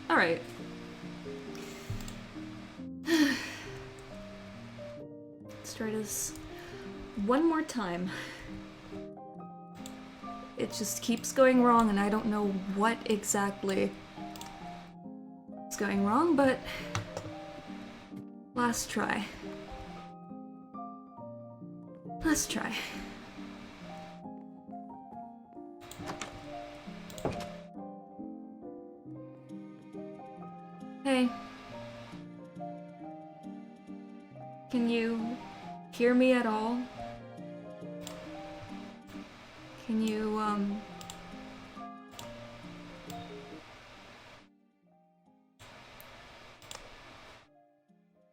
Alright. Let's try this one more time. It just keeps going wrong and I don't know what exactly is going wrong, but last try. Let's try. Hey. Can you hear me at all? Can you,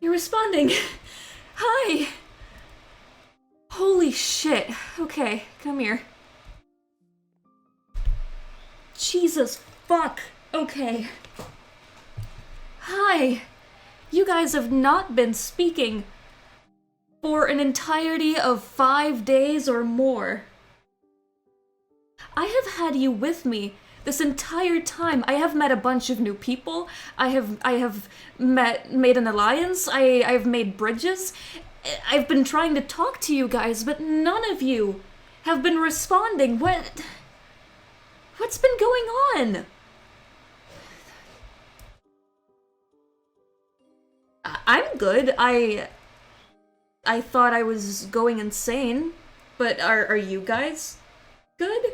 You're responding! Hi! Holy shit. Okay, come here. Jesus fuck. Okay. Hi. You guys have not been speaking for an entirety of 5 days or more. I have had you with me this entire time. I have met a bunch of new people. I have made an alliance. I've made bridges. I've been trying to talk to you guys, but none of you have been responding. What's been going on? I'm good. I thought I was going insane, but are you guys good?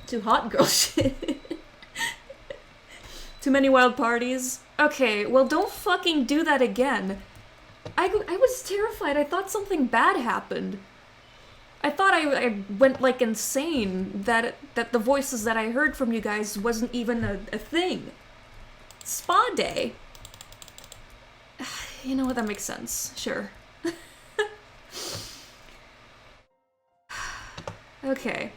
Too hot girl shit. Too many wild parties? Okay, well don't fucking do that again. I was terrified. I thought something bad happened. I thought I went like insane, that the voices that I heard from you guys wasn't even a thing. Spa day. You know what, that makes sense. Sure. Okay.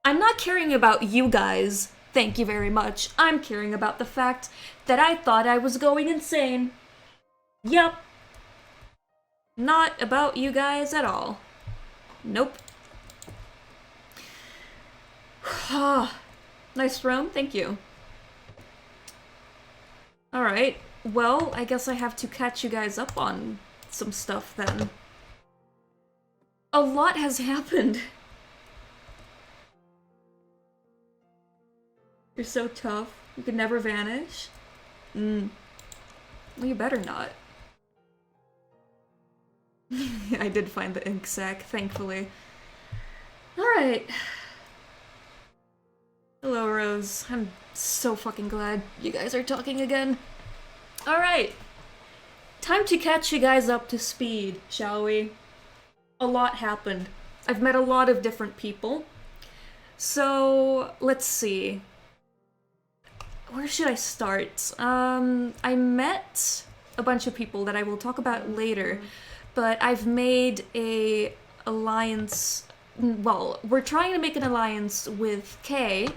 I'm not caring about you guys, thank you very much. I'm caring about the fact that I thought I was going insane. Yep. Not about you guys at all. Nope. Nice room, thank you. Alright, well, I guess I have to catch you guys up on some stuff then. A lot has happened. You're so tough. You could never vanish. Well, you better not. I did find the ink sac, thankfully. Alright. Hello, Rose. I'm so fucking glad you guys are talking again. Alright. Time to catch you guys up to speed, shall we? A lot happened. I've met a lot of different people. So, let's see. Where should I start? I met a bunch of people that I will talk about later, but I've made a alliance. Well, we're trying to make an alliance with Kay.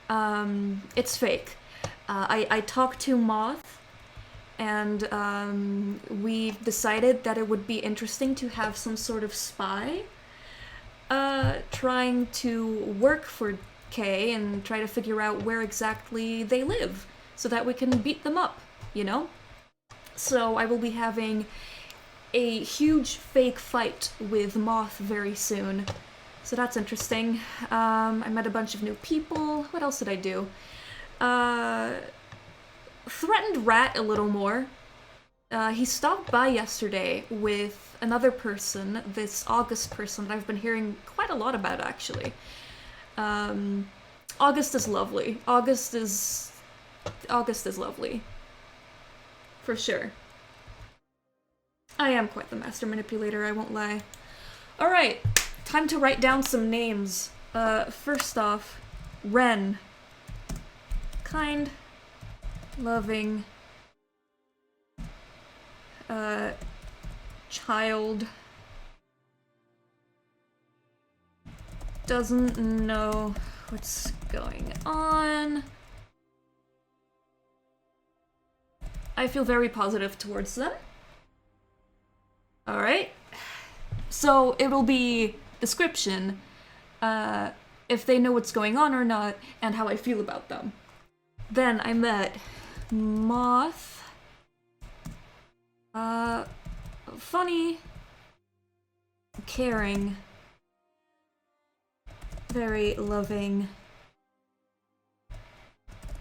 It's fake. I talked to Moth, and we've decided that it would be interesting to have some sort of spy trying to work for Kay and try to figure out where exactly they live so that we can beat them up, you know? So I will be having a huge fake fight with Moth very soon. So that's interesting. I met a bunch of new people. What else did I do? Threatened Rat a little more. He stopped by yesterday with another person, this August person that I've been hearing quite a lot about, actually. August is lovely. August is lovely. For sure. I am quite the master manipulator, I won't lie. Alright, time to write down some names. First off, Ren. Kind. Loving. Child. Doesn't know what's going on. I feel very positive towards them. Alright. So it'll be description. if they know what's going on or not, and how I feel about them. Then I met Moth. Funny, caring, very loving,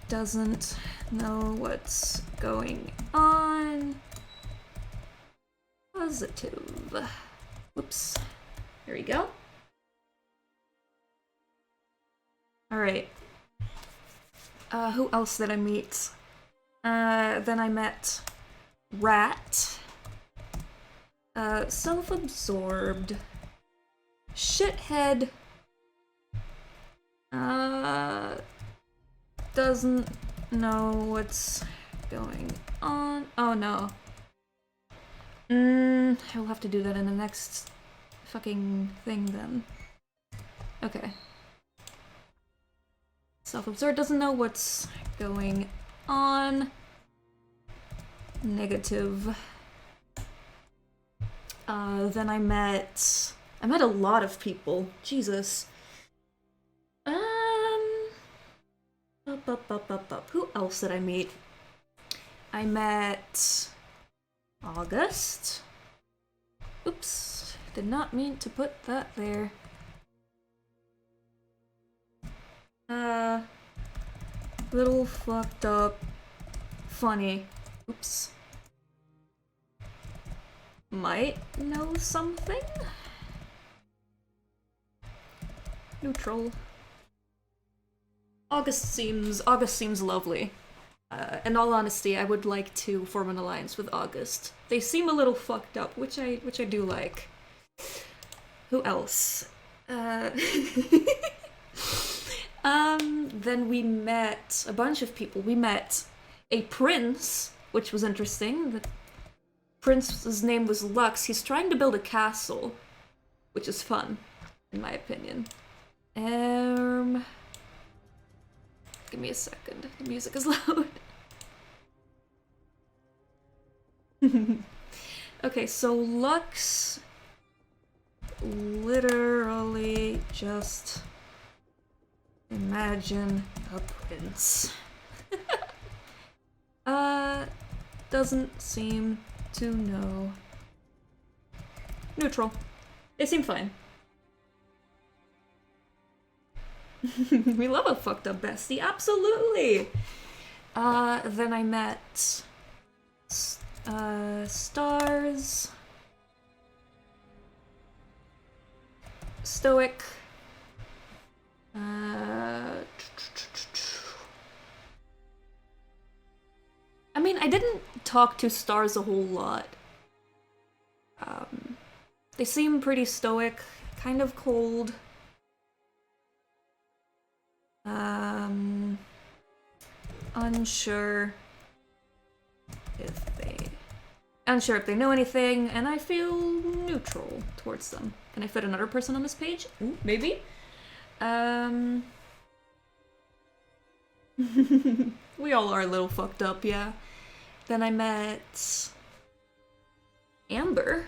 doesn't know what's going on, positive. Whoops. There we go. Alright. Who else did I meet? Then I met Rat. Self-absorbed. Shithead. Doesn't know what's going on. Oh no. I'll have to do that in the next fucking thing then. Okay. Self-absorbed, doesn't know what's going on. Negative. Then I met a lot of people. Jesus. Who else did I meet? I met August. Oops, did not mean to put that there. Little fucked up, funny. Oops. Might know something? Neutral. August seems lovely. In all honesty, I would like to form an alliance with August. They seem a little fucked up, which I do like. Who else? Then we met a bunch of people. We met a prince, which was interesting. The prince's name was Lux. He's trying to build a castle, which is fun, in my opinion. Give me a second. The music is loud. Okay, so Lux literally just imagine a prince. Doesn't seem to know. Neutral. They seem fine. We love a fucked up bestie, absolutely! Then I met Stars, Stoic, I mean, I didn't talk to Stars a whole lot. They seem pretty stoic, kind of cold. Unsure if they know anything, and I feel neutral towards them. Can I fit another person on this page? Ooh, maybe? We all are a little fucked up, yeah. Then I met Amber.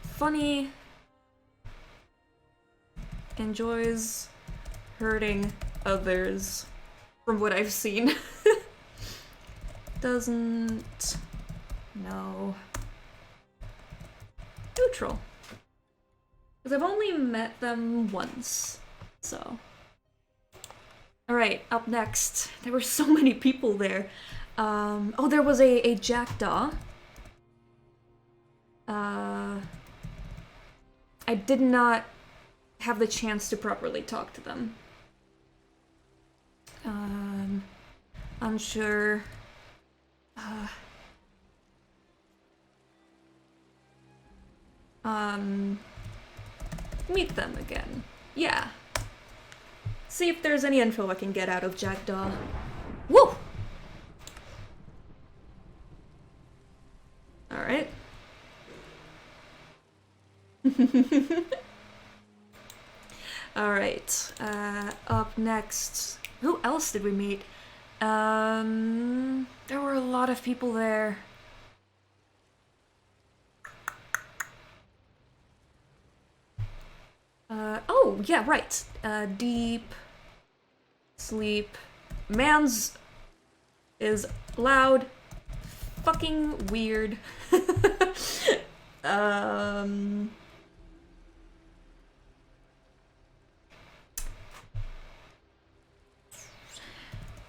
Funny. Enjoys hurting others, from what I've seen. Doesn't know. Neutral. Because I've only met them once, so. Alright, up next. There were so many people there. Oh, there was a jackdaw. I did not have the chance to properly talk to them. Unsure. Meet them again. Yeah. See if there's any info I can get out of Jackdaw. Woo! Alright. Alright. Up next. Who else did we meet? There were a lot of people there. Oh, yeah, right. Deep sleep. Man's is loud. Fucking weird.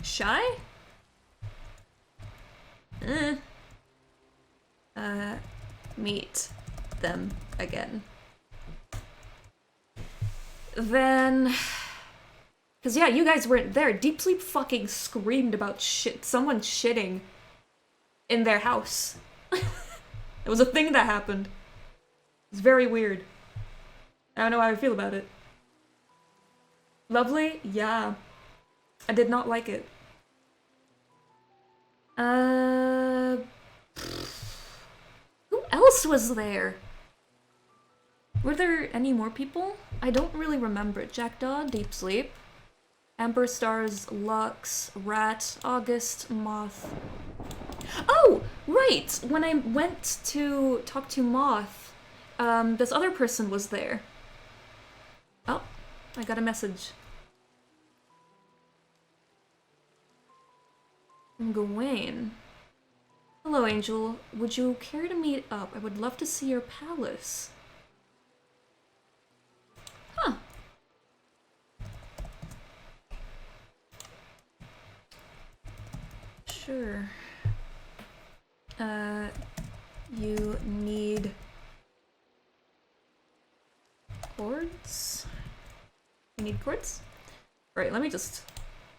Shy? Eh. Meet them again. Then... Because, yeah, you guys weren't there. Deep Sleep fucking screamed about someone shitting in their house. It was a thing that happened. It's very weird. I don't know how I feel about it. Lovely? Yeah. I did not like it. Who else was there? Were there any more people? I don't really remember. Jackdaw, Deep Sleep, Amber Stars, Lux, Rat, August, Moth. Oh, right! When I went to talk to Moth, this other person was there. Oh, I got a message. From Gawain. Hello, Angel. Would you care to meet up? I would love to see your palace. Huh. Sure. You need cords? You need cords? Alright, let me just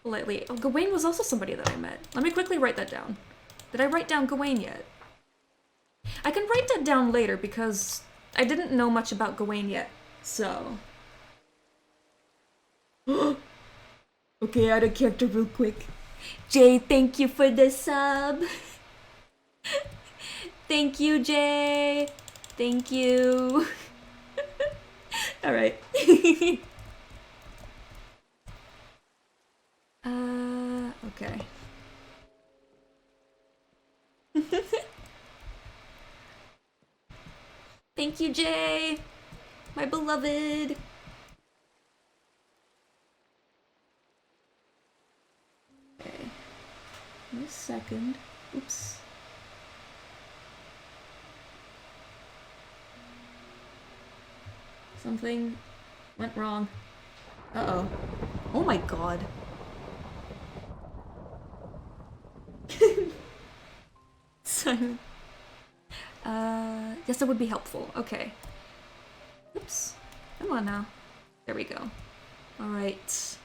politely... Oh, Gawain was also somebody that I met. Let me quickly write that down. Did I write down Gawain yet? I can write that down later because I didn't know much about Gawain yet, so... Okay, out of character real quick. Jay, thank you for the sub. Thank you, Jay. Thank you. Alright. Okay. Thank you, Jay. My beloved. Okay. In a second. Oops. Something went wrong. Uh-oh. Oh my god. Simon. Yes, that would be helpful. Okay. Oops. Come on now. There we go. Alright.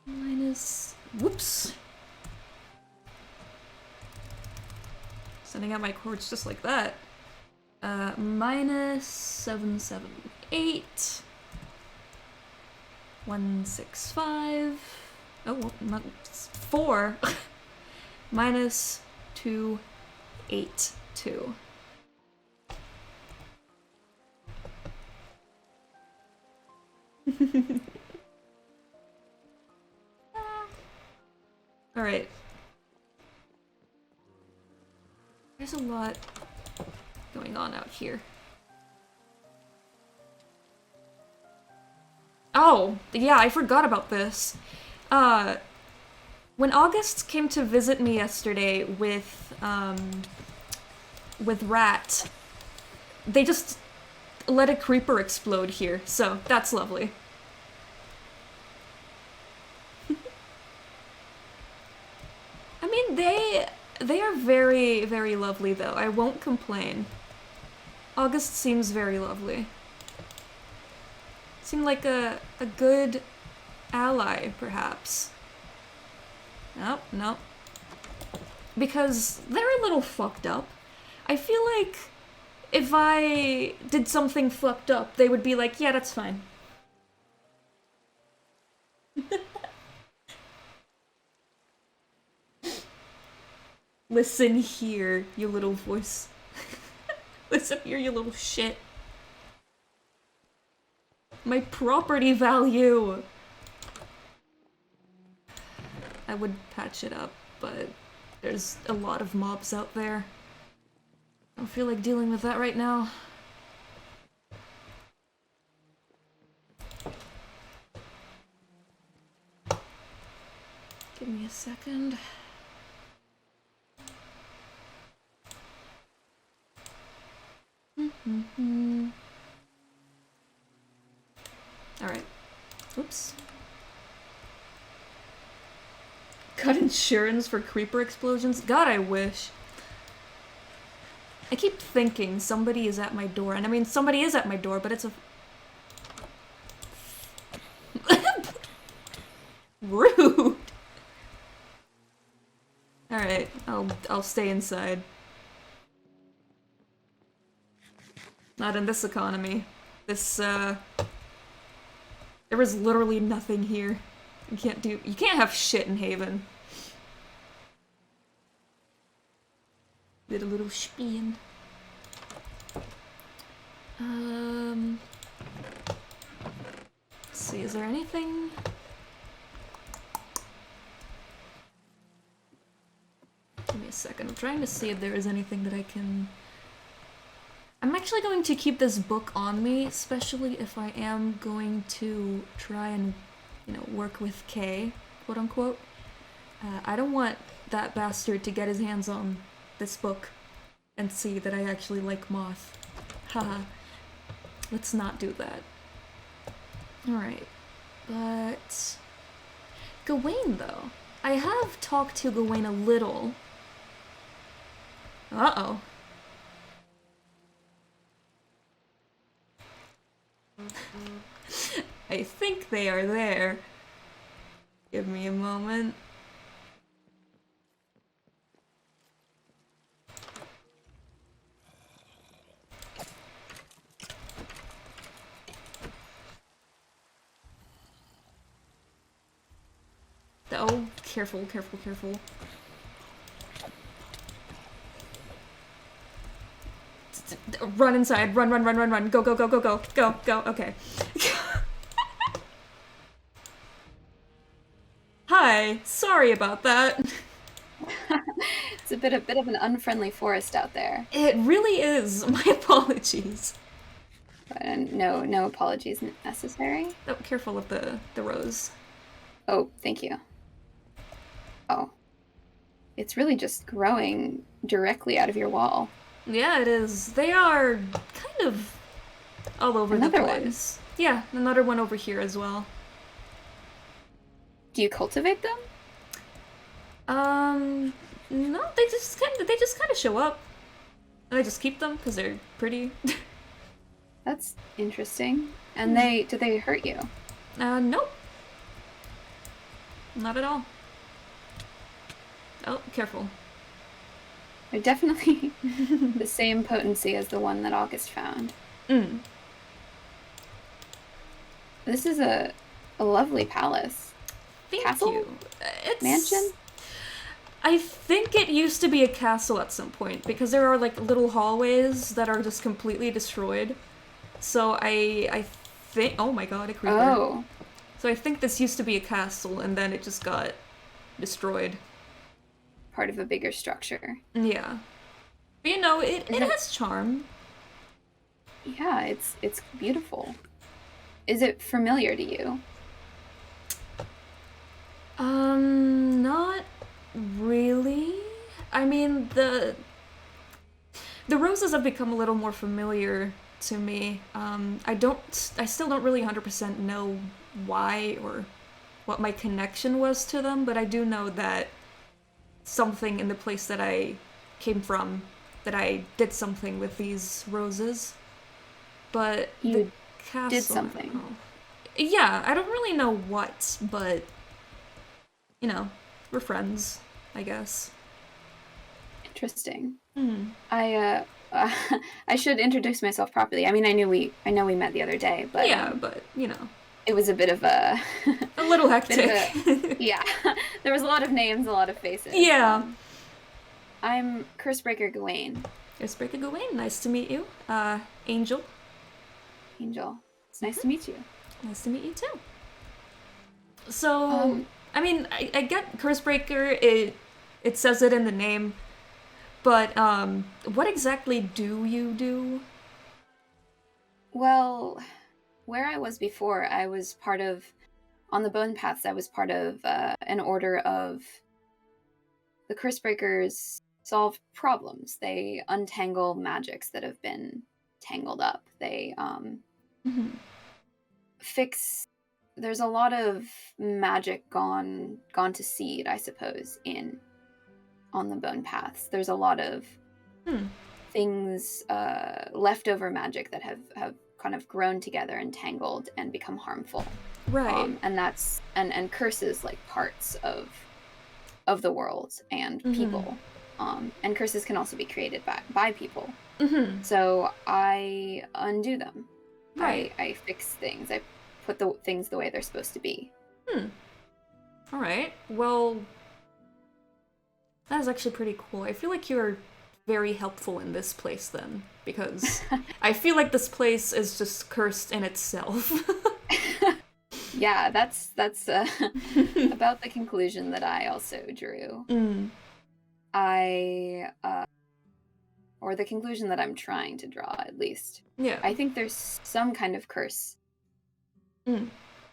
Minus... Whoops. Sending out my chords just like that. Minus 778. 165. Oh, well, not 4. Minus 282. Alright. There's a lot going on out here. Oh, yeah, I forgot about this. When August came to visit me yesterday with Rat, they just let a creeper explode here, so that's lovely. I mean, they are very, very lovely, though. I won't complain. August seems very lovely. Seemed like a good ally, perhaps. Nope, nope. Because they're a little fucked up. I feel like if I did something fucked up, they would be like, yeah, that's fine. Listen here, you little voice. Listen here, you little shit. My property value! I would patch it up, but there's a lot of mobs out there. I don't feel like dealing with that right now. Give me a second. Alright. Oops. Cut insurance for creeper explosions? God, I wish. I keep thinking somebody is at my door, and I mean, somebody is at my door, but it's a... Rude! Alright, I'll stay inside. Not in this economy. There is literally nothing here. You can't have shit in Haven. Did a little spin. Let's see, is there anything? Give me a second. I'm trying to see if there is anything that I can... I'm actually going to keep this book on me, especially if I am going to try and, you know, work with Kay, quote unquote. I don't want that bastard to get his hands on this book and see that I actually like Moth. Haha. Let's not do that. Alright. But... Gawain, though. I have talked to Gawain a little. Uh-oh. I think they are there. Give me a moment. Oh, careful, careful, careful. Run inside, run, run, run, run, run. Go, go, go, go, go, go, go, okay. Hi, sorry about that. It's a bit of an unfriendly forest out there. It really is. My apologies. But no apologies necessary. Oh, careful of the rose. Oh, thank you. Oh. It's really just growing directly out of your wall. Yeah, it is. They are kind of all over the place. Yeah, another one over here as well. Do you cultivate them? No, they just kind of show up. And I just keep them because they're pretty. That's interesting. And do they hurt you? Nope. Not at all. Oh, careful. They're definitely the same potency as the one that August found. This is a lovely palace. Thank Castle? you. It's... Mansion? I think it used to be a castle at some point, because there are, like, little hallways that are just completely destroyed. So I think... Oh my god, a creeper. Oh. So I think this used to be a castle, and then it just got destroyed. Part of a bigger structure. Yeah. But, you know, it has charm. Yeah, it's beautiful. Is it familiar to you? Not really. I mean, the roses have become a little more familiar to me. I still don't really 100% know why or what my connection was to them, but I do know that something in the place that I came from, that I did something with these roses. But the castle... did something. Oh. Yeah, I don't really know what, but, you know, we're friends, I guess. Interesting. Mm. I should introduce myself properly. I mean, I know we met the other day, but yeah, but you know, it was a bit of a a little hectic. Yeah, there was a lot of names, a lot of faces. Yeah. I'm Cursebreaker Gawain. Cursebreaker Gawain, nice to meet you. Angel. Angel, it's nice to meet you. Nice to meet you too. So, I mean, I get Cursebreaker. It says it in the name. But, what exactly do you do? Well, where I was before, I was part of on the Bone Paths, I was part of an order of the Curse Breakers solve problems. They untangle magics that have been tangled up. They fix. There's a lot of magic gone to seed, I suppose, on the Bone Paths. There's a lot of things, leftover magic that have kind of grown together and tangled and become harmful. Right. And that's and curses like parts of the world and people. And curses can also be created by people. So I undo them. Right. I fix things. I put the things the way they're supposed to be. All right. Well, that is actually pretty cool. I feel like you're very helpful in this place then, because I feel like this place is just cursed in itself. Yeah, that's about the conclusion that I also drew. Or the conclusion that I'm trying to draw, at least. Yeah. I think there's some kind of curse.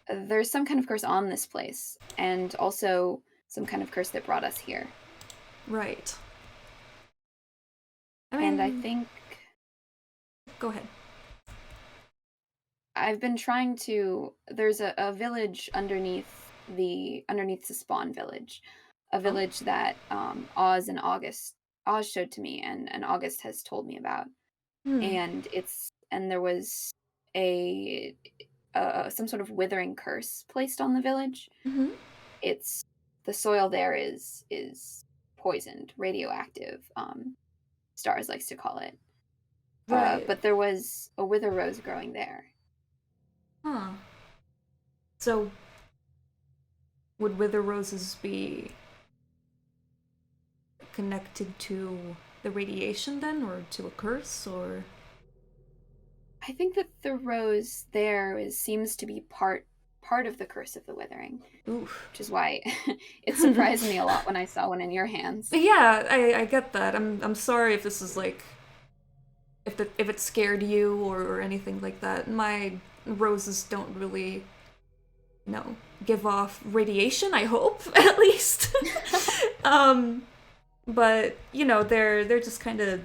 There's some kind of curse on this place, and also some kind of curse that brought us here. Right. And I think... Go ahead. I've been trying to... There's a village underneath the spawn village. A village that Oz showed to me, and August has told me about. And there was some sort of withering curse placed on the village. It's the soil there is poisoned, radioactive. Stars likes to call it. Right. But there was a wither rose growing there. So, would wither roses be connected to the radiation then, or to a curse, or? I think that the rose there seems to be part of the curse of the withering. Oof. Which is why it surprised me a lot when I saw one in your hands. Yeah, I get that. I'm sorry if this is like, if it scared you or anything like that. My roses don't really, give off radiation, I hope, at least. But, they're just kind of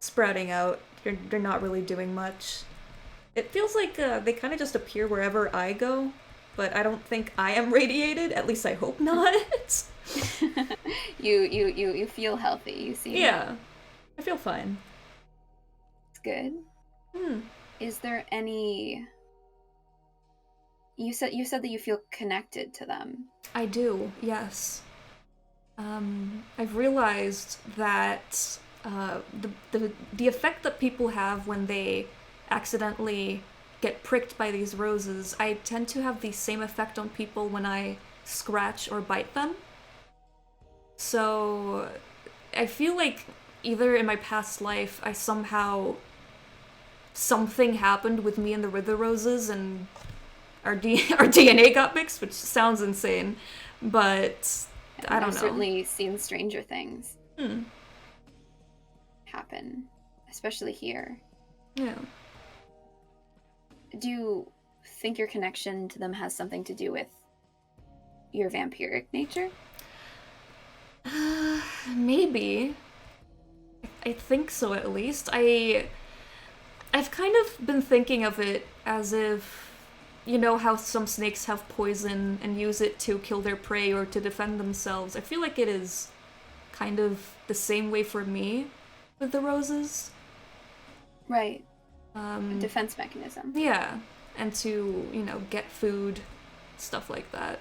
sprouting out. They're not really doing much. It feels like they kind of just appear wherever I go, but I don't think I am radiated. At least I hope not. You feel healthy. You seem... Yeah, I feel fine. It's good. Is there any... You said that you feel connected to them. I do, yes. I've realized that the effect that people have when they accidentally get pricked by these roses, I tend to have the same effect on people when I scratch or bite them. So I feel like either in my past life something happened with me and the wither roses and our DNA got mixed, which sounds insane, but I don't know. I've certainly seen stranger things happen, especially here. Yeah. Do you think your connection to them has something to do with your vampiric nature? Maybe. I think so, at least. I've kind of been thinking of it as if, how some snakes have poison and use it to kill their prey or to defend themselves. I feel like it is kind of the same way for me with the roses. Right. Defense mechanism. Yeah. And to, get food, stuff like that.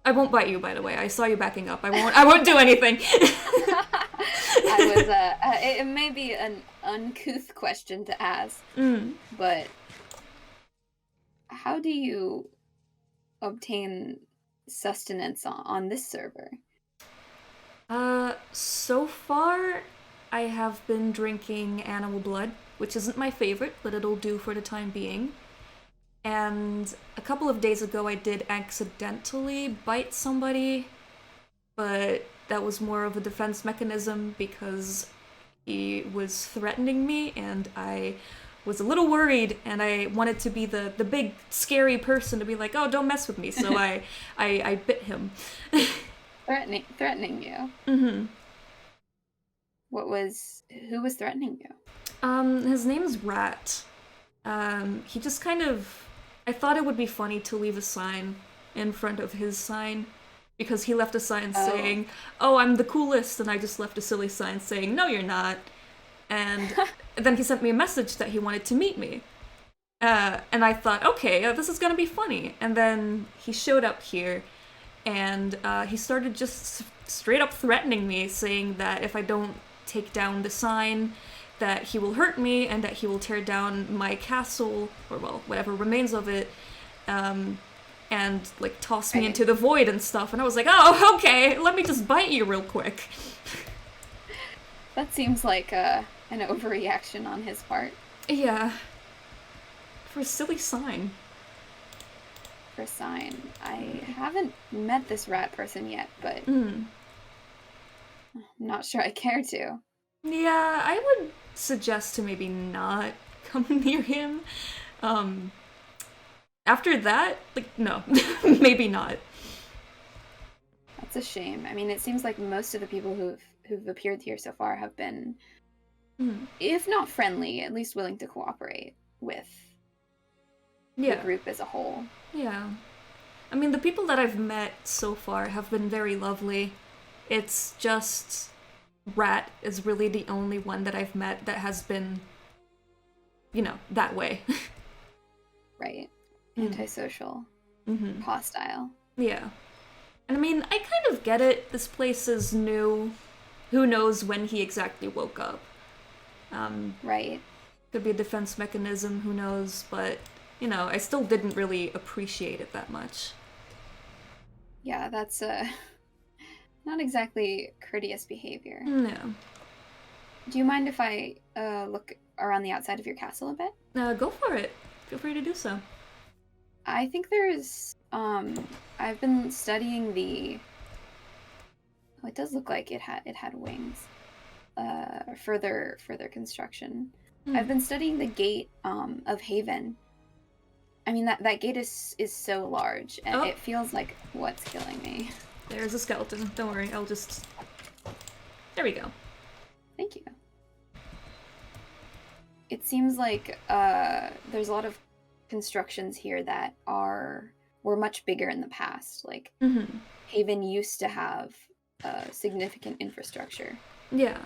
I won't bite you, by the way. I saw you backing up. I won't do anything. It may be an uncouth question to ask, but how do you obtain sustenance on this server? So far, I have been drinking animal blood, which isn't my favorite, but it'll do for the time being. And a couple of days ago, I did accidentally bite somebody, but that was more of a defense mechanism because he was threatening me, and I was a little worried, and I wanted to be the big scary person to be like, oh, don't mess with me. So I bit him. Threatening you. Mm-hmm. Who was threatening you? His name's Rat. He just kind of. I thought it would be funny to leave a sign in front of his sign, because he left a sign saying, "Oh, I'm the coolest," and I just left a silly sign saying, "No, you're not." And then he sent me a message that he wanted to meet me. And I thought, okay, this is gonna be funny. And then he showed up here, and he started just straight up threatening me, saying that if I don't take down the sign, that he will hurt me, and that he will tear down my castle, or, well, whatever remains of it, and, like, toss me into the void and stuff. And I was like, oh, okay, let me just bite you real quick. That seems like an overreaction on his part. Yeah. For a silly sign. For a sign. I haven't met this rat person yet, but I'm not sure I care to. Yeah, I would suggest to maybe not come near him. After that, like, no. Maybe not. That's a shame. I mean, it seems like most of the people who've appeared here so far have been, if not friendly, at least willing to cooperate with the group as a whole. Yeah. I mean, the people that I've met so far have been very lovely. It's just Rat is really the only one that I've met that has been, that way. Right. Antisocial. Hostile. Yeah. And I mean, I kind of get it. This place is new. Who knows when he exactly woke up? Right. Could be a defense mechanism, who knows, but, I still didn't really appreciate it that much. Yeah, that's not exactly courteous behavior. No. Do you mind if I look around the outside of your castle a bit? Go for it. Feel free to do so. I think there's, I've been studying the, oh, it does look like it had wings. Further construction. I've been studying the gate of Haven. I mean, that gate is so large, and it feels like what's killing me. There's a skeleton. Don't worry, I'll just... There we go. Thank you. It seems like there's a lot of constructions here that were much bigger in the past. Like, Haven used to have significant infrastructure. Yeah.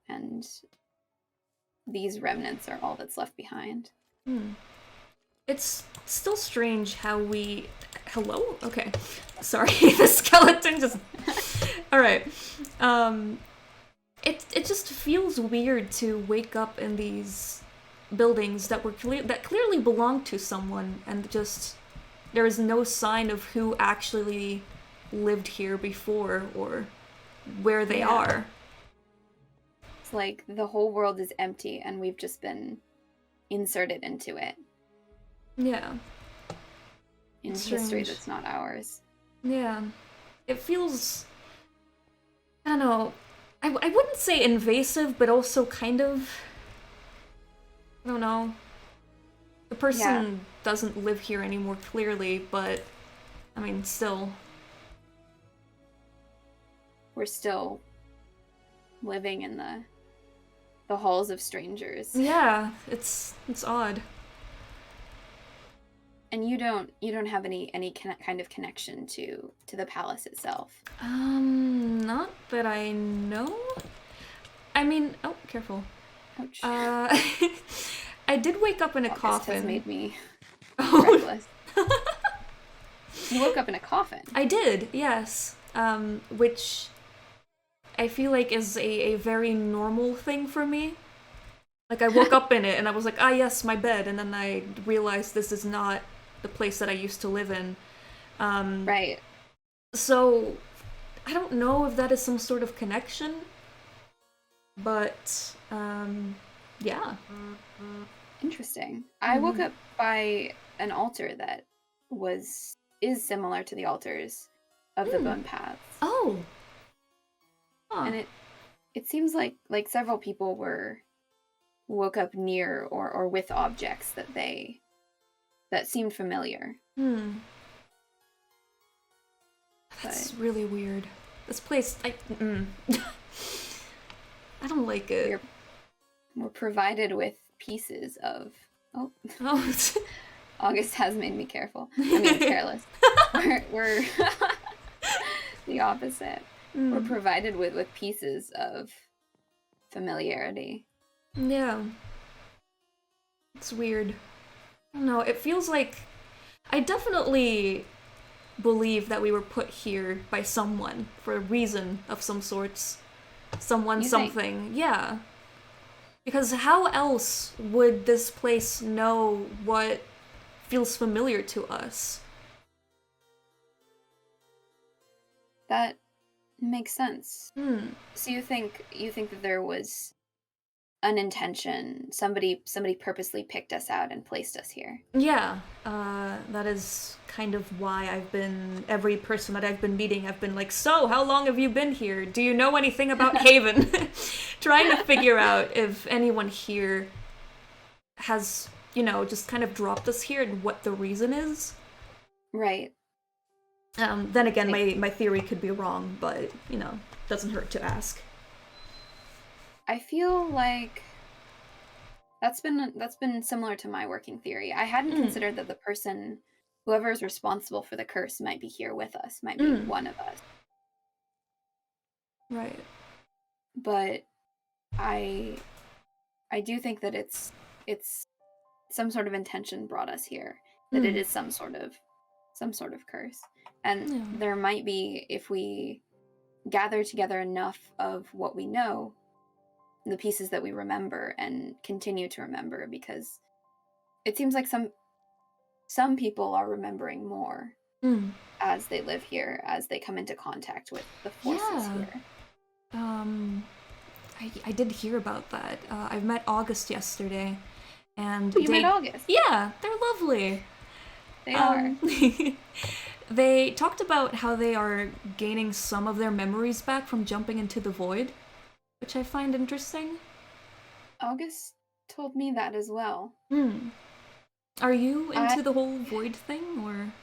And these remnants are all that's left behind. It's still strange how we... Hello? Okay. Sorry, the skeleton just... Alright. It just feels weird to wake up in these buildings that clearly belong to someone, and just... There is no sign of who actually lived here before, or where they are. It's like the whole world is empty, and we've just been inserted into it. Yeah. In history that's not ours. Yeah. It feels... I don't know. I wouldn't say invasive, but also kind of... I don't know. The person doesn't live here anymore, clearly, but... I mean, still... We're still living in the halls of strangers. Yeah, it's odd. And you don't have any kind of connection to the palace itself. Not that I know. I mean, oh, careful. Ouch. I did wake up in a coffin. Has made me reckless. You woke up in a coffin. I did, yes. Which I feel like is a very normal thing for me. Like, I woke up in it and I was like, ah, yes, my bed, and then I realized this is not the place that I used to live in. Right. So, I don't know if that is some sort of connection, but, yeah. Interesting. I woke up by an altar that is similar to the altars of the bone paths. Oh. Huh. And it seems like several people were woke up near or with objects that seemed familiar. That's really weird. This place, I don't like it. We're provided with pieces of... Oh. Oh. August has made me careful. I mean, careless. We're the opposite. We're provided with pieces of familiarity. Yeah. It's weird. I don't know, it feels like... I definitely believe that we were put here by someone for a reason of some sorts. Someone, something. Think? Yeah. Because how else would this place know what feels familiar to us? That makes sense. So you think that there was an intention, somebody purposely picked us out and placed us here? Yeah, that is kind of why every person that I've been meeting, I've been like, so, how long have you been here? Do you know anything about Haven? Trying to figure out if anyone here has, just kind of dropped us here and what the reason is. Right. Then again, my theory could be wrong, but, doesn't hurt to ask. I feel like that's been similar to my working theory. I hadn't considered that the person, whoever is responsible for the curse, might be here with us, might be one of us. Right. But I do think that it's some sort of intention brought us here. That it is some sort of curse. And there might be, if we gather together enough of what we know, the pieces that we remember and continue to remember, because it seems like some people are remembering more as they live here, as they come into contact with the forces here. I did hear about that. I met August yesterday, and you met August? Yeah, they're lovely. They are. They talked about how they are gaining some of their memories back from jumping into the void, which I find interesting. August told me that as well. Are you into the whole void thing, or?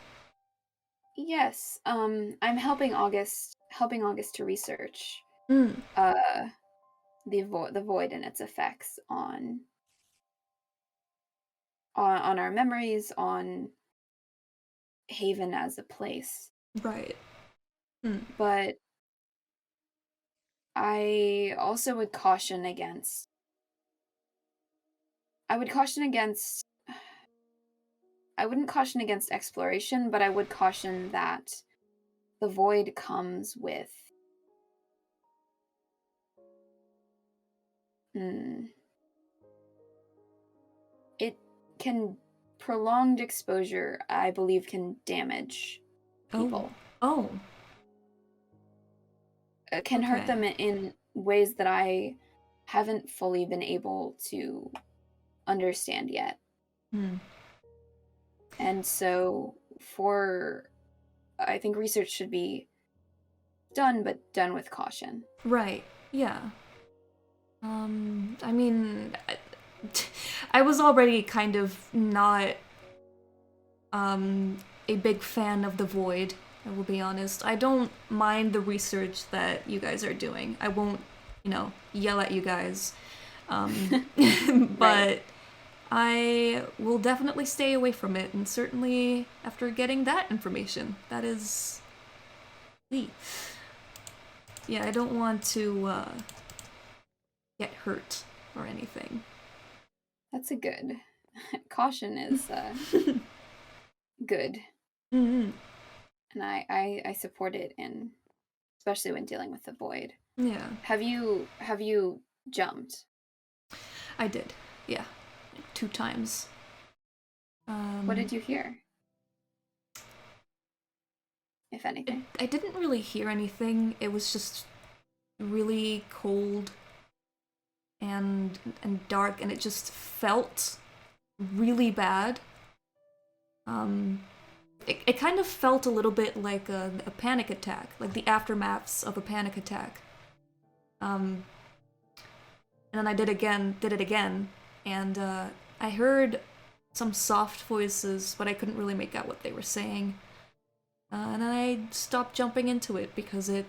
Yes. I'm helping August to research the void and its effects on our memories, on Haven as a place. Right. But I also would caution against... I wouldn't caution against exploration, but I would caution that the void comes with prolonged exposure, I believe, can damage people. Oh. It can hurt them in ways that I haven't fully been able to understand yet. And so I think research should be done, but done with caution. Right, yeah. I mean, I was already kind of not a big fan of the void, I will be honest. I don't mind the research that you guys are doing. I won't, yell at you guys. But right. I will definitely stay away from it, and certainly after getting that information. That is... Yeah, I don't want to get hurt or anything. That's a good... Caution is good. And I support it, especially when dealing with the void. Yeah. Have you jumped? I did, yeah. 2 times. What did you hear? If anything. I didn't really hear anything. It was just really cold and dark, and it just felt really bad. It kind of felt a little bit like a panic attack, like the aftermaths of a panic attack. And then I did it again, and I heard some soft voices, but I couldn't really make out what they were saying. And then I stopped jumping into it because it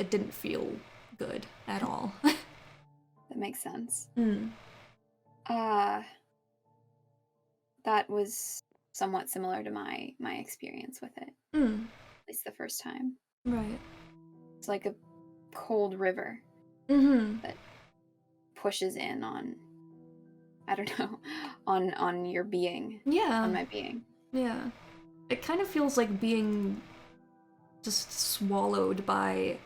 didn't feel good at all. That makes sense. That was somewhat similar to my experience with it. At least the first time. Right. It's like a cold river that pushes in on, I don't know, on your being. Yeah. On my being. Yeah. It kind of feels like being just swallowed by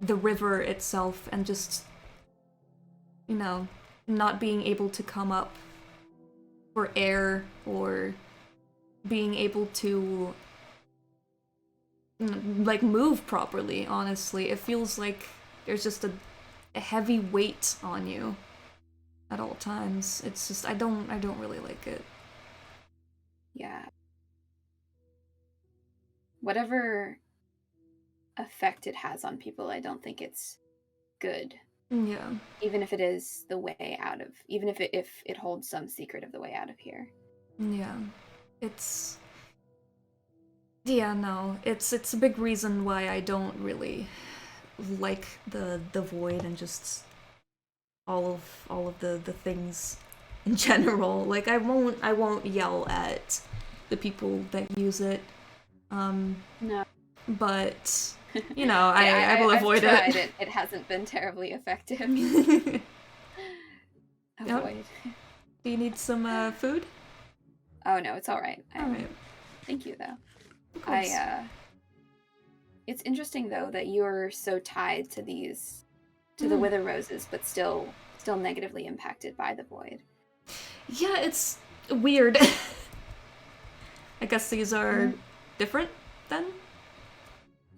the river itself and just, you know, not being able to come up for air or being able to, like, move properly, honestly. It feels like there's just a heavy weight on you at all times. It's just, I don't really like it. Yeah. Whatever effect it has on people, I don't think it's good. Yeah. Even if it is the way out of, even if it holds some secret of the way out of here. Yeah. It's... Yeah, no. It's a big reason why I don't really like the void and just all of the things in general. Like, I won't yell at the people that use it. No. But, you know, I will avoid I've tried it. It hasn't been terribly effective. Avoid. Yep. Do you need some food? Oh no, it's all right. Alright. Thank you though. Of course. It's interesting though that you're so tied to these, to the wither roses, but still negatively impacted by the void. Yeah, it's weird. I guess these are different then?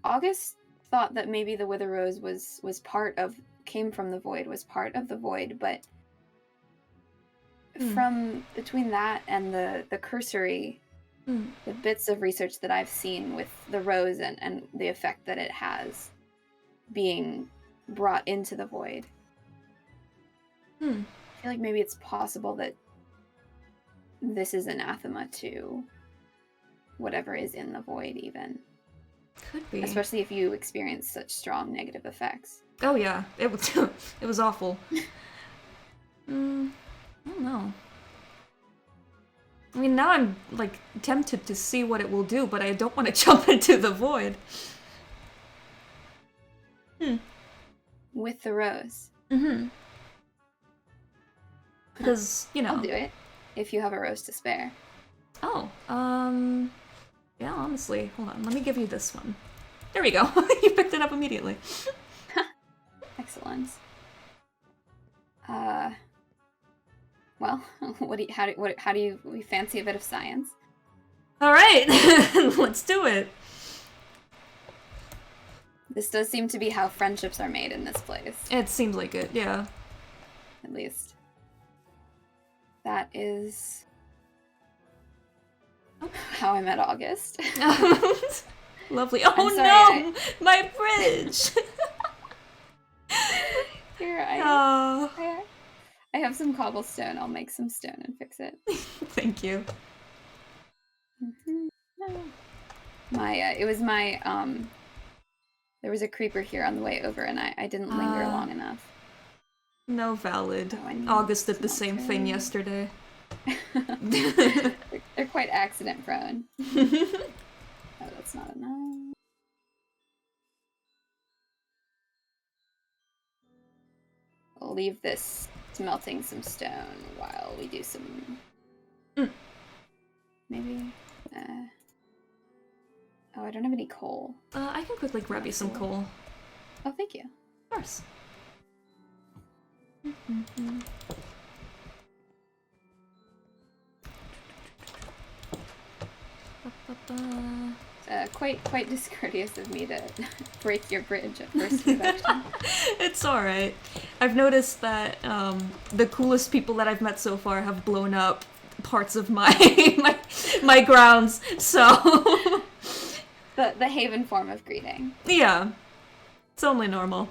August thought that maybe the wither rose was part of, came from the void, was part of the void, but from between that and the cursory, the bits of research that I've seen with the rose and the effect that it has being brought into the void, I feel like maybe it's possible that this is anathema to whatever is in the void even. Could be. Especially if you experience such strong negative effects. Oh yeah, it was it was awful. I don't know. I mean, now I'm, like, tempted to see what it will do, but I don't want to jump into the void. With the rose. Because, you know... I'll do it, if you have a rose to spare. Oh, yeah, honestly. Hold on, let me give you this one. There we go. You picked it up immediately. Excellent. Well, how do we fancy a bit of science? All right, let's do it. This does seem to be how friendships are made in this place. It seems like it, yeah. At least. That is how I met August. Lovely. Oh sorry, no! My fridge! Here, I have some cobblestone. I'll make some stone and fix it. Thank you. It was my, there was a creeper here on the way over and I didn't linger long enough. No valid. Oh, August did the same thing yesterday. They're quite accident prone. Oh, that's not enough. I'll leave this smelting some stone while we do some... Maybe... Oh, I don't have any coal. I can quickly grab you some coal. Oh, thank you. Of course. Quite discourteous of me to break your bridge at first introduction. It's alright. I've noticed that the coolest people that I've met so far have blown up parts of my my grounds, so... the Haven form of greeting. Yeah. It's only normal.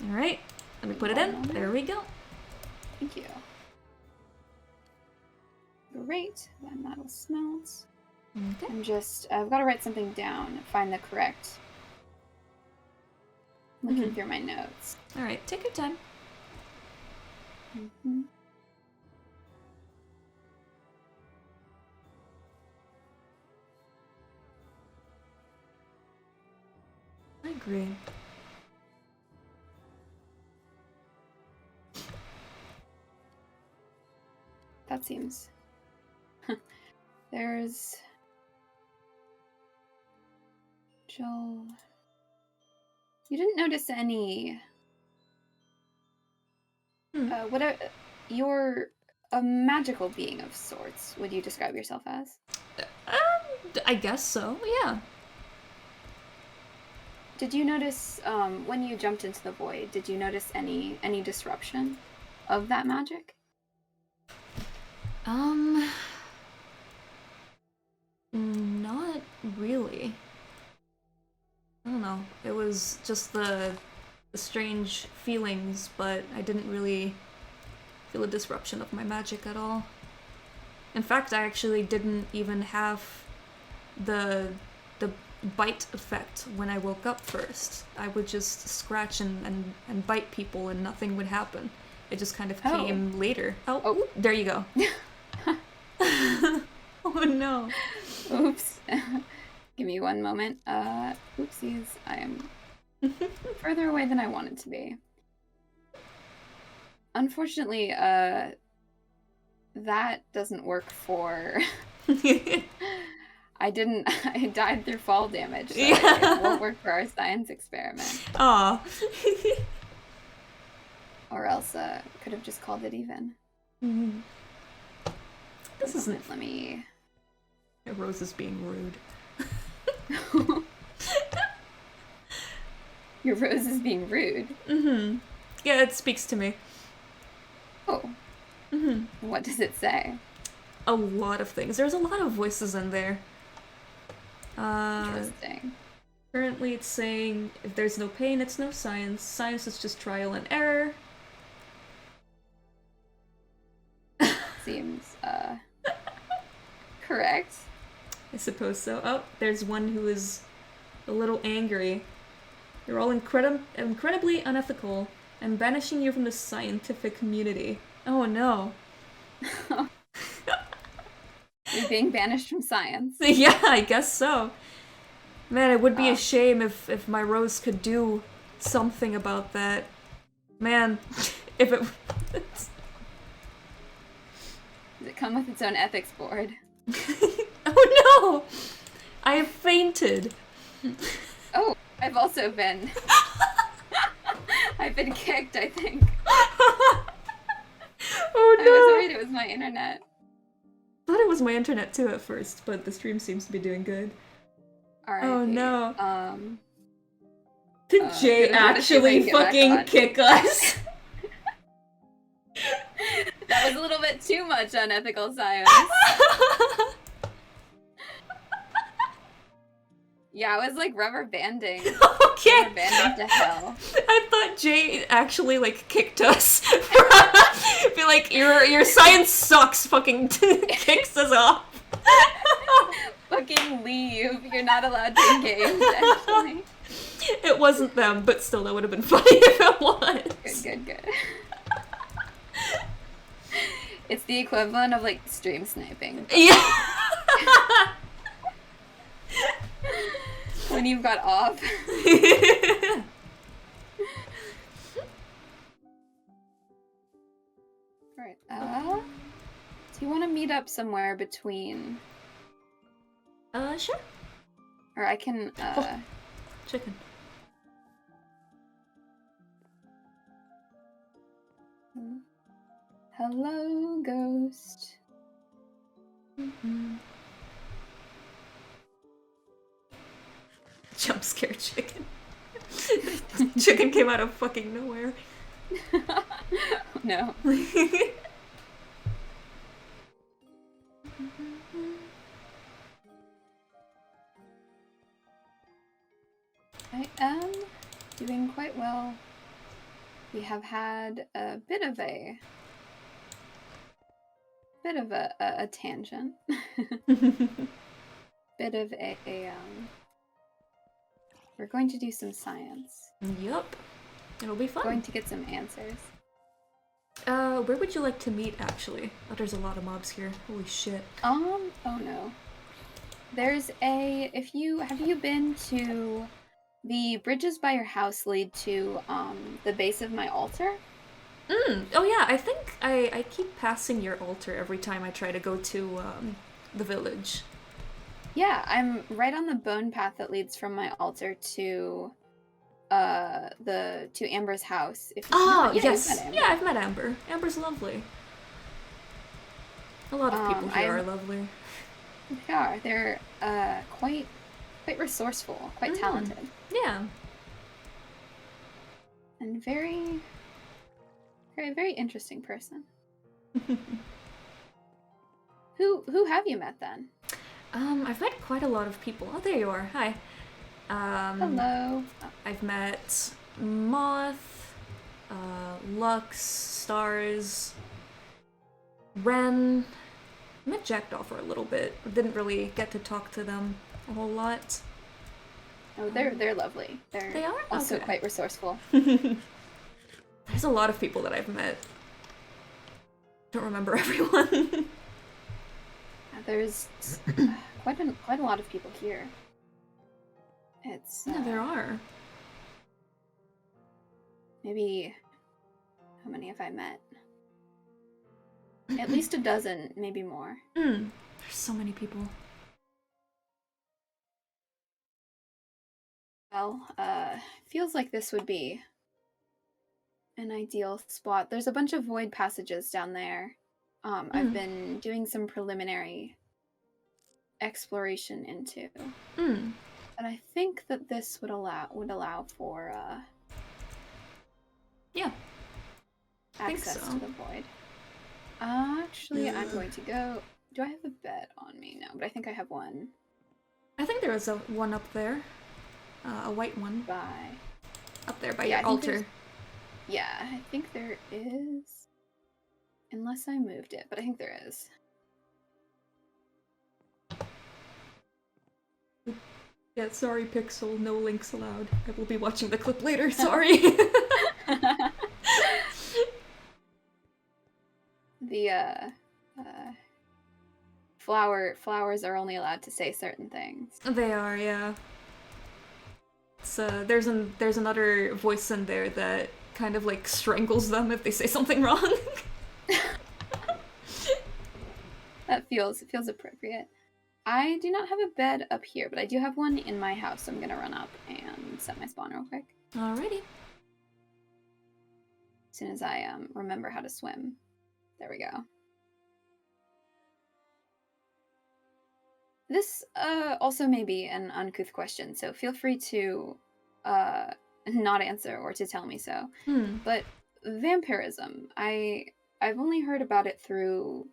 Alright, let me put it in. There we go. Thank you. Great. Then that'll smelt. Okay. I've got to write something down, find the correct. Looking through my notes. Alright, take your time. Mm-hmm. I agree. That seems... There's... Joel... You didn't notice any... You're a magical being of sorts, would you describe yourself as? I guess so, yeah. Did you notice, when you jumped into the void, did you notice any disruption of that magic? Not really. I don't know. It was just the strange feelings, but I didn't really feel a disruption of my magic at all. In fact, I actually didn't even have the bite effect when I woke up first. I would just scratch and bite people and nothing would happen. It just kind of came later. Oh, there you go. Oh no. Oops. Give me one moment. Oopsies. I am further away than I wanted to be. Unfortunately, that doesn't work for... I died through fall damage, so it won't work for our science experiment. Aw. Or else, could have just called it even. Mm-hmm. This isn't... Let me... Rose is being rude. Your Rose is being rude? Mm-hmm. Yeah, it speaks to me. Oh. Mm-hmm. What does it say? A lot of things. There's a lot of voices in there. Interesting. Currently it's saying, if there's no pain, it's no science. Science is just trial and error. Seems, correct. I suppose so. Oh, there's one who is a little angry. You're all incredibly unethical. I'm banishing you from the scientific community. Oh no. You're being banished from science. Yeah, I guess so. Man, it would be a shame if my Rose could do something about that. Man, if it... Does it come with its own ethics board? Oh no! I have fainted. Oh, I've also been... I've been kicked, I think. Oh no! I was worried it was my internet. I thought it was my internet too at first, but the stream seems to be doing good. Alright. Oh no. Did Jay actually fucking kick us? That was a little bit too much unethical science. Yeah, I was like rubber banding. Okay. Rubber banding to hell. I thought Jay actually like kicked us. Be like, your science sucks. Fucking kicks us off. Fucking leave. You're not allowed to engage. Actually. It wasn't them, but still, that would have been funny if it was. Good. It's the equivalent of like stream sniping. Yeah. When you've got off. Right. Do you want to meet up somewhere between? Sure. Or I can. Chicken. Hello, ghost. Mm-hmm. Jump scare chicken. Chicken came out of fucking nowhere. No. I am doing quite well. We have had a bit of a bit of a tangent. Bit of we're going to do some science. Yup. It'll be fun. Going to get some answers. Where would you like to meet, actually? Oh, there's a lot of mobs here. Holy shit. Oh no. There's have you been to the bridges by your house lead to the base of my altar? Oh yeah, I think I keep passing your altar every time I try to go to, the village. Yeah, I'm right on the bone path that leads from my altar to to Amber's house. If Oh, yeah, yes. you've met Amber. Yeah, I've met Amber. Amber's lovely. A lot of people here are lovely. They are. They're quite resourceful, quite talented. Yeah. And very very interesting person. Who have you met then? I've met quite a lot of people. Oh, there you are. Hi. Hello. I've met Moth, Lux, Stars, Ren. I met Jackdaw for a little bit. Didn't really get to talk to them a whole lot. Oh, they're lovely. They are? Also Okay. quite resourceful. There's a lot of people that I've met. Don't remember everyone. There's quite a lot of people here. It's Yeah, there are. Maybe how many have I met? At least a dozen, maybe more. There's so many people. Well, feels like this would be an ideal spot. There's a bunch of void passages down there. I've been doing some preliminary exploration into. And I think that this would allow for Yeah. access so. to the void. Actually, I'm going to go. Do I have a bed on me? No, but I think I have one. I think there is one up there. A white one. By. Up there by Yeah, your altar. Yeah, I think there is. Unless I moved it, but I think there is. Yeah, sorry, Pixel. No links allowed. I will be watching the clip later. Sorry. The flowers are only allowed to say certain things. They are, yeah. So there's another voice in there that kind of like strangles them if they say something wrong. That feels appropriate. I do not have a bed up here, but I do have one in my house, so I'm gonna run up and set my spawn real quick. Alrighty. As soon as I remember how to swim. There we go. This also may be an uncouth question, so feel free to not answer or to tell me so. But vampirism, I've only heard about it through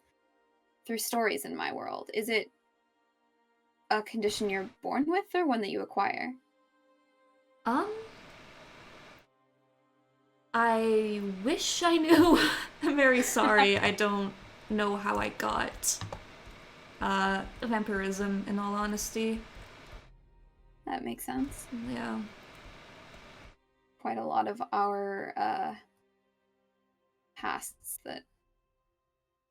stories in my world. Is it a condition you're born with or one that you acquire? I wish I knew. I'm very sorry. I don't know how I got vampirism, in all honesty. That makes sense. Yeah. Quite a lot of our pasts that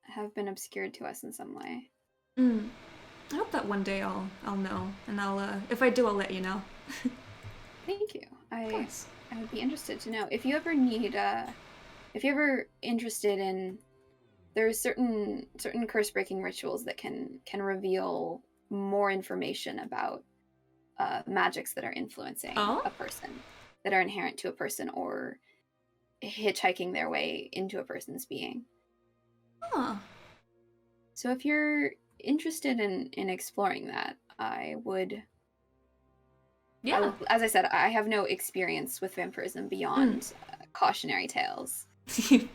have been obscured to us in some way. I hope that one day I'll know, and I'll if I do, I'll let you know. Thank you. Of course. I would be interested to know if you ever need if you're ever interested in. There's certain curse breaking rituals that can reveal more information about magics that are influencing a person, that are inherent to a person or hitchhiking their way into a person's being. Huh. So if you're interested in exploring that, I would. Yeah. As I said, I have no experience with vampirism beyond cautionary tales.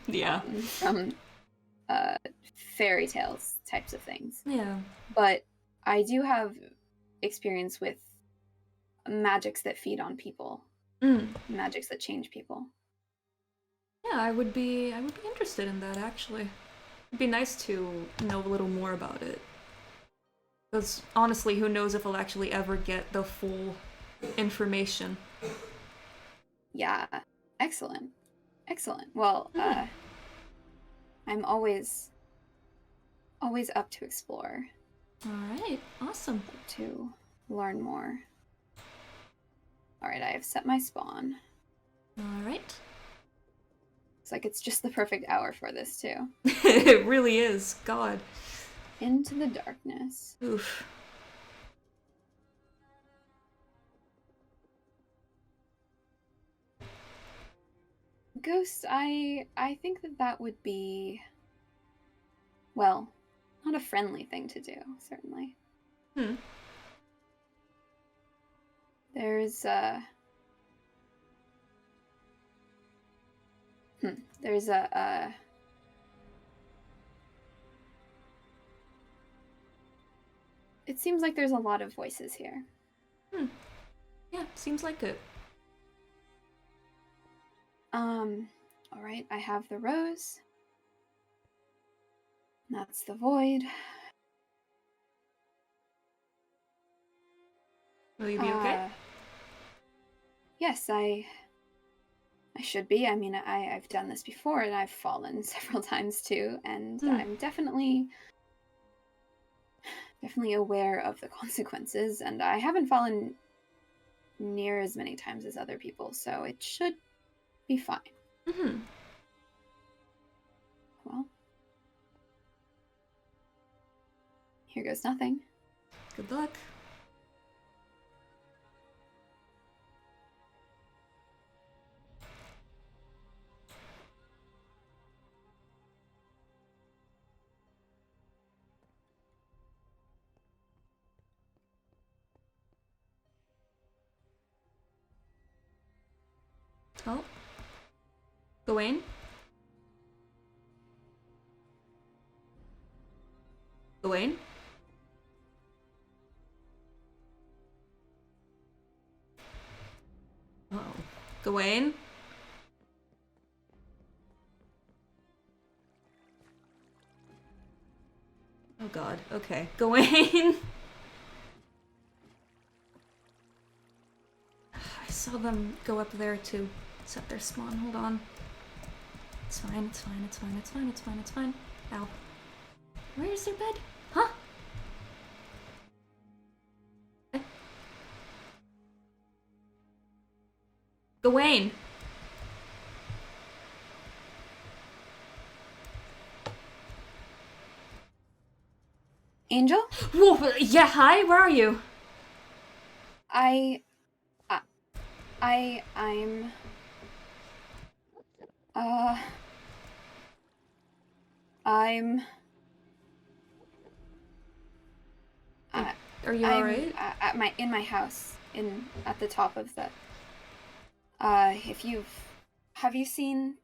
Yeah. From fairy tales types of things. Yeah. But I do have experience with magics that feed on people. Magics that change people. Yeah, I would be interested in that, actually. It'd be nice to know a little more about it. Because honestly, who knows if I'll actually ever get the full information. Yeah. Excellent. Excellent. Well, I'm always up to explore. Alright, awesome. To learn more. Alright, I have set my spawn. Alright. Looks like it's just the perfect hour for this, too. It really is. God. Into the darkness. Oof. Ghosts, I think that would be, well, not a friendly thing to do, certainly. There's a it seems like there's a lot of voices here. Yeah, seems like it. All right, I have the rose. That's the void. Will you be okay? Yes, I should be. I mean, I've done this before and I've fallen several times too, and I'm definitely aware of the consequences, and I haven't fallen near as many times as other people, so it should be fine. Well, here goes nothing. Good luck. Oh. Gawain? Gawain? Oh. Gawain? Oh god, okay. Gawain! I saw them go up there to set their spawn. Hold on. It's fine, it's fine, it's fine, it's fine, it's fine, it's fine. Ow. Where is their bed? Huh? Gawain! Angel? Whoa, yeah, hi, where are you? I'm Are you alright? in my house at the top of the have you seen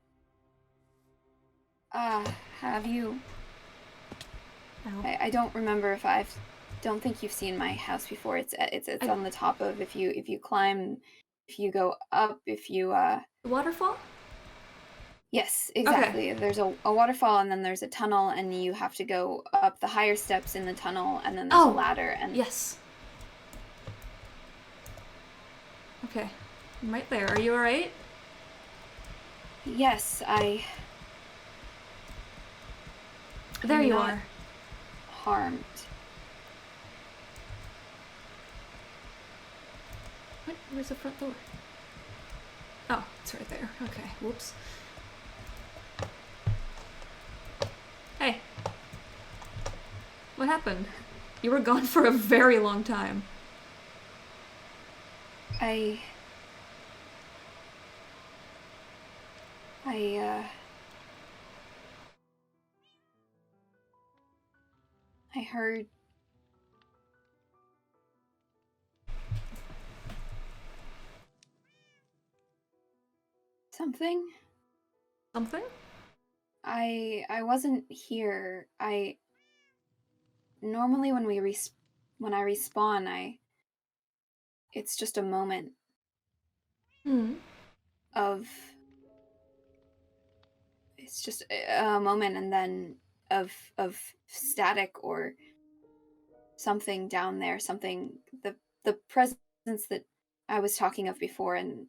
have you Ow. I don't remember if don't think you've seen my house before. It's on the top of, if you climb, if you go up, if you The waterfall? yes, exactly. Okay. There's a waterfall, and then there's a tunnel, and you have to go up the higher steps in the tunnel, and then there's a ladder. And yes. Okay. I'm right there. Are you alright? yes, There I'm you not are. harmed. What? Where's the front door? Oh, it's right there. Okay, whoops. Hey. What happened? You were gone for a very long time. I heard something. Something? I wasn't here. Normally when when I respawn, it's just a moment of it's just a moment, and then of static or something down there, something, the presence that I was talking of before, and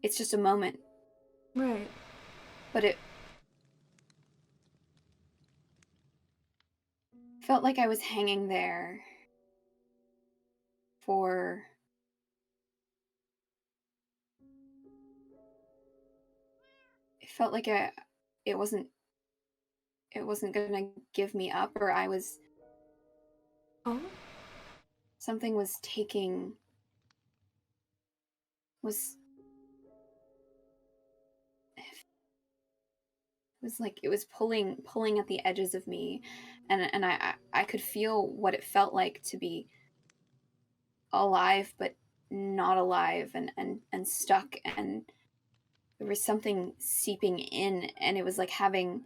it's just a moment, Right. but it felt like I was hanging there for it felt like it wasn't it wasn't gonna give me up, or I was Oh? something was taking was it was like it was pulling at the edges of me, and I could feel what it felt like to be alive but not alive, and stuck, and there was something seeping in, and it was like having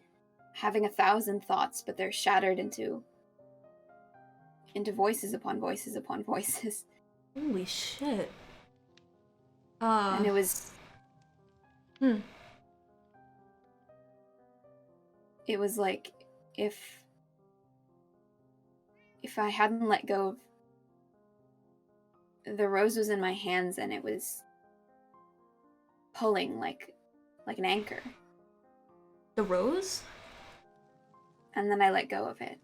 a thousand thoughts, but they're shattered into voices upon voices upon voices. Holy shit. And it was Hmm. it was like if I hadn't let go of the rose was in my hands, and it was pulling like an anchor, The rose? and then I let go of it.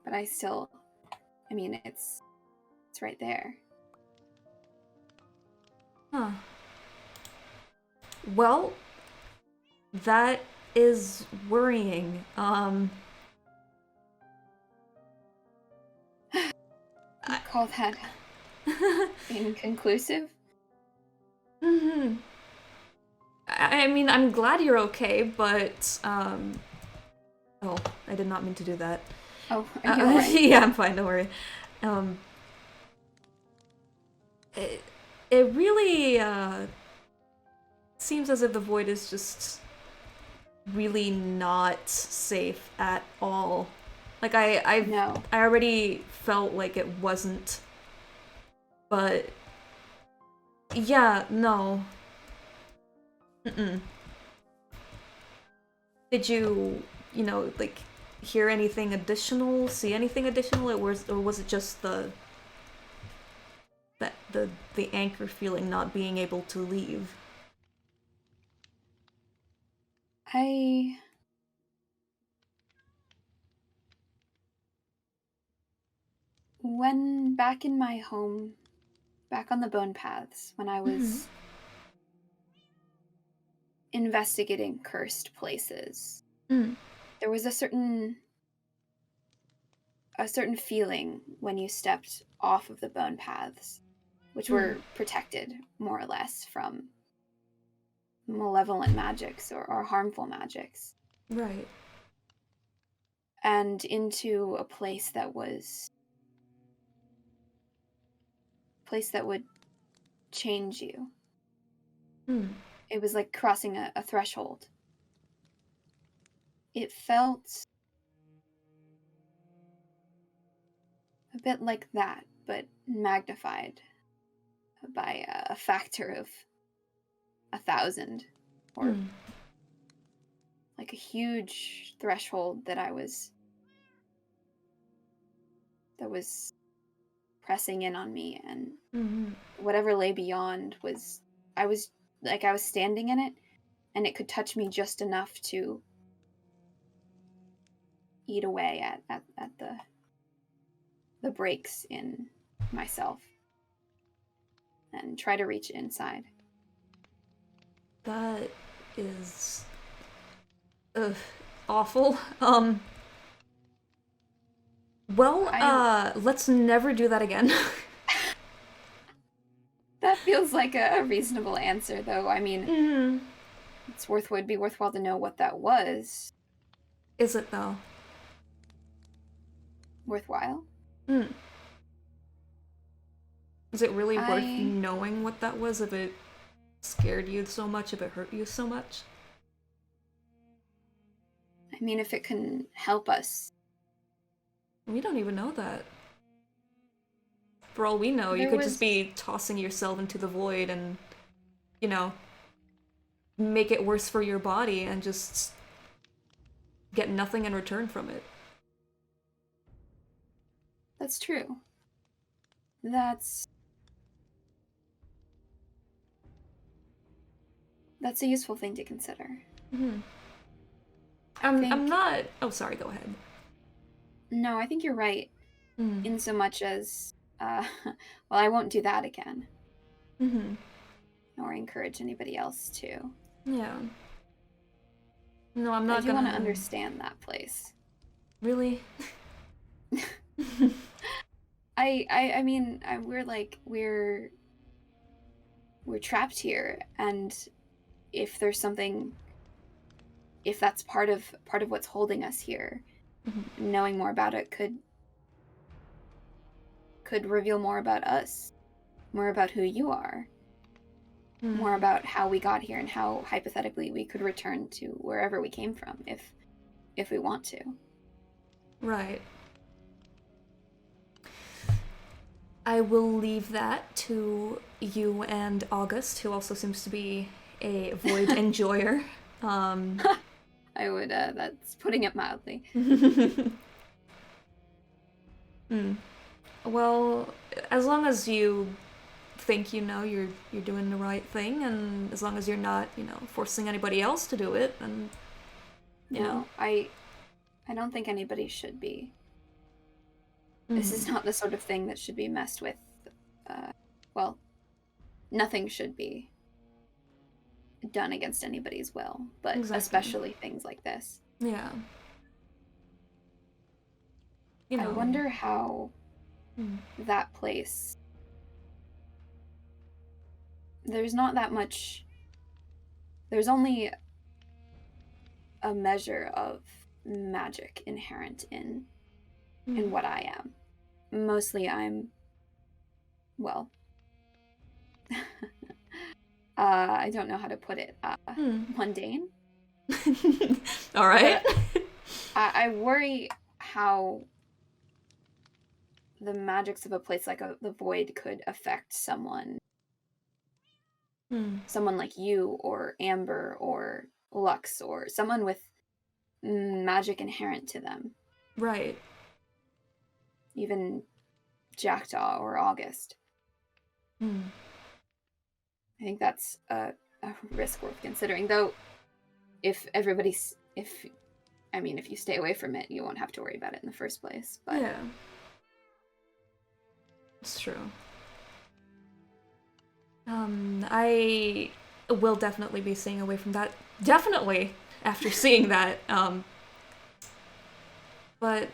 But I mean, it's right there. Huh. Well, that is worrying. You call that inconclusive? Mm-hmm. I mean, I'm glad you're okay, but, oh, I did not mean to do that. Oh, are you alright? Yeah, I'm fine, don't worry. Um, it really, seems as if the void is just really not safe at all. Like, No. I already felt like it wasn't, but yeah, no. Mm-mm. Did you, like, hear anything additional, see anything additional, or was it just the anchor feeling not being able to leave? I When back in my home, back on the bone paths, when I Mm-hmm. was investigating cursed places, Mm. there was a certain feeling when you stepped off of the bone paths, which Mm. were protected more or less from malevolent magics or harmful magics, Right. and into a place that would change you. Mm. It was like crossing a threshold. It felt a bit like that, but magnified by a factor of 1,000, or Mm. like a huge threshold that was pressing in on me, and Mm. whatever lay beyond was I was standing in it, and it could touch me just enough to eat away at the breaks in myself and try to reach inside. That is, ugh, awful. Well, I let's never do that again. That feels like a reasonable answer, though. I mean, Mm. would be worthwhile to know what that was. Is it though? Worthwhile? Mm. Is it really worth I knowing what that was if it scared you so much, if it hurt you so much? I mean, if it can help us. We don't even know that. For all we know, you There could just was be tossing yourself into the void and, you know, make it worse for your body and just get nothing in return from it. That's true. That's a useful thing to consider. Mm-hmm. I'm think- not... Oh, sorry, go ahead. No, I think you're right. Mm. In so much as, well, I won't do that again. Mm-hmm. Or encourage anybody else to. Yeah. No, I'm not I do gonna... want to understand that place. Really? I mean, we're trapped here, and if there's something, if that's part of what's holding us here, Mm-hmm. knowing more about it could reveal more about us, more about who you are, more about how we got here, and how hypothetically we could return to wherever we came from if we want to. Right. I will leave that to you and August, who also seems to be a void enjoyer. I would, that's putting it mildly. Well, as long as you think you're doing the right thing, and as long as you're not, forcing anybody else to do it, and you know. I don't think anybody should be. This is not the sort of thing that should be messed with. Well, nothing should be done against anybody's will, but Exactly. especially things like this. Yeah. I wonder how that place... There's not that much... There's only a measure of magic inherent in what I am. Mostly I'm... Well... I don't know how to put it. Mundane? All right. I worry how the magics of a place like the Void could affect someone. Someone like you, or Amber, or Lux, or someone with magic inherent to them. Right. Even Jackdaw or August. I think that's a risk worth considering. Though, if you stay away from it, you won't have to worry about it in the first place. But yeah. It's true. I will definitely be staying away from that. Definitely after seeing that. But,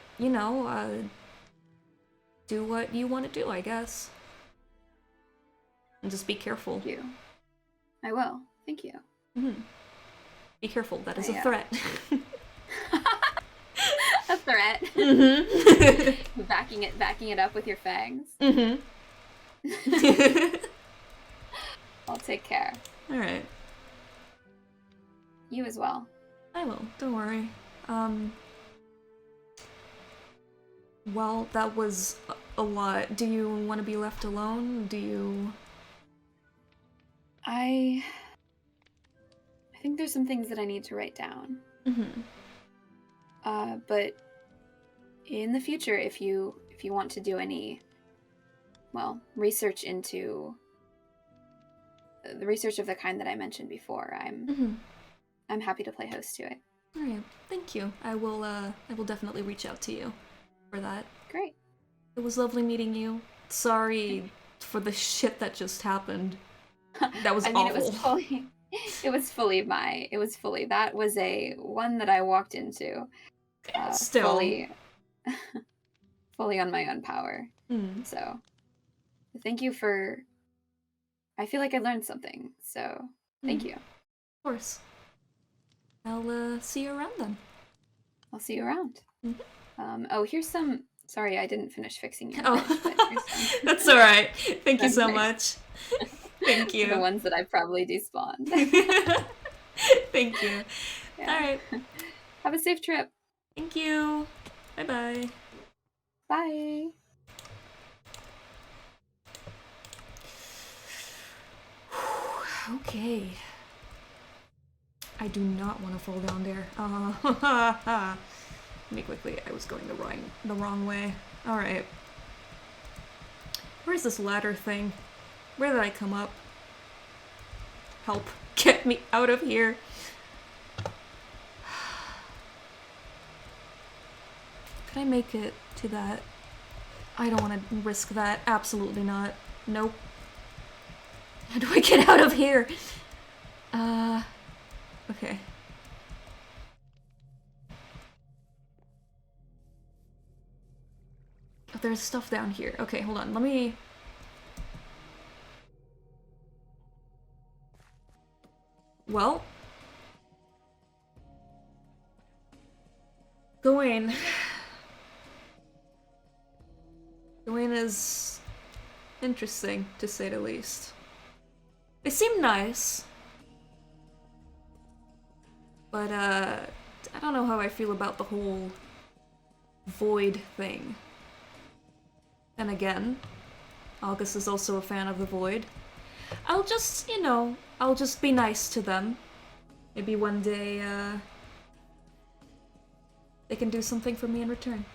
do what you want to do, I guess. And just be careful. Thank you. I will. Thank you. Mm-hmm. Be careful. That is a threat. A threat. Mm-hmm. backing it up with your fangs. Mm-hmm. I'll take care. All right. You as well. I will. Don't worry. Well, that was a lot. Do you want to be left alone? Do you... I think there's some things that I need to write down. Mm-hmm. But in the future, if you want to do any, research into the research of the kind that I mentioned before, I'm happy to play host to it. All right. Thank you. I will definitely reach out to you for that. Great. It was lovely meeting you. Sorry for the shit that just happened. That was awful. It was fully that was a one that I walked into. Still. Fully on my own power. So, thank you for... I feel like I learned something, so thank you. Of course. I'll see you around then. I'll see you around. Here's some... Sorry, I didn't finish fixing your fridge, but here's some... That's alright. Thank you so nice. much. Thank you. The ones that I probably despawned. Thank you. Yeah. Alright. Have a safe trip. Thank you. Bye-bye. Bye. Okay. I do not want to fall down there. Let me quickly, I was going the wrong way. Alright. Where's this ladder thing? Where did I come up? Help. Get me out of here. Could I make it to that? I don't want to risk that. Absolutely not. Nope. How do I get out of here? Okay. Oh, there's stuff down here. Okay, hold on. Let me... Well... Gawain. Gawain is... interesting, to say the least. They seem nice. But, I don't know how I feel about the whole... void thing. And again, August is also a fan of the void. I'll just, you know, I'll just be nice to them. Maybe one day, they can do something for me in return.